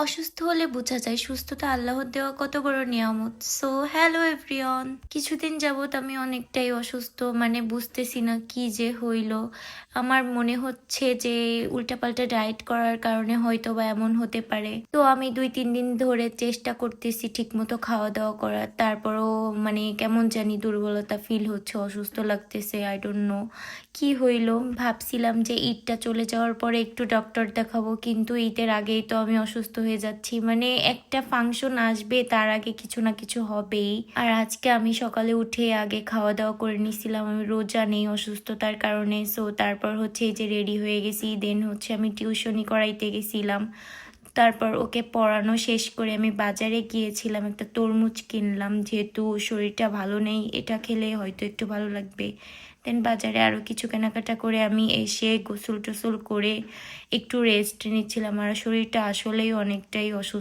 অসুস্থ হলে বোঝা যায় সুস্থতা আল্লাহর দেওয়া কত বড় নিয়ামত। সো হ্যালো এভরিওয়ান, কিছুদিন যাবত আমি অনেকটাই অসুস্থ, মানে বুঝতেছি না কি যে হইল। আমার মনে হচ্ছে যে উল্টাপাল্টা ডায়েট করার কারণে হয়তো বা এমন হতে পারে। তো আমি 2-3 দিন ধরে চেষ্টা করতেছি ঠিক মতো খাওয়া দাওয়া করার, তারপরও মানে কেমন জানি দুর্বলতা ফিল হচ্ছে, অসুস্থ লাগতেছে। আই ডোন্ট নো কি হইল। ভাবছিলাম যে ঈদটা চলে যাওয়ার পরে একটু ডক্টর দেখাবো, কিন্তু ঈদের আগেই তো আমি অসুস্থ হয়ে যাচ্ছি। মানে একটা ফাংশন আসবে, তার আগে কিছু না কিছু হবেই। আর আজকে আমি সকালে উঠে আগে খাওয়া দাওয়া করে নিছিলাম, আমি রোজা নেই অসুস্থতার কারণে। সো তারপর হচ্ছে এই যে রেডি হয়ে গেছি, দেন হচ্ছে আমি টিউশনি করাইতে গেছিলাম। তারপর ওকে পড়ানো শেষ করে আমি বাজারে গিয়েছিলাম, একটা তরমুজ কিনলাম, যেহেতু শরীরটা ভালো নেই, এটা খেলে হয়তো একটু ভালো লাগবে। দেন বাজারে আরও কিছু কেনাকাটা করে আমি এসে গোসল টোসল করে একটু রেস্ট নিচ্ছিলাম। আর শরীরটা আসলেই অনেকটাই অসুস্থ।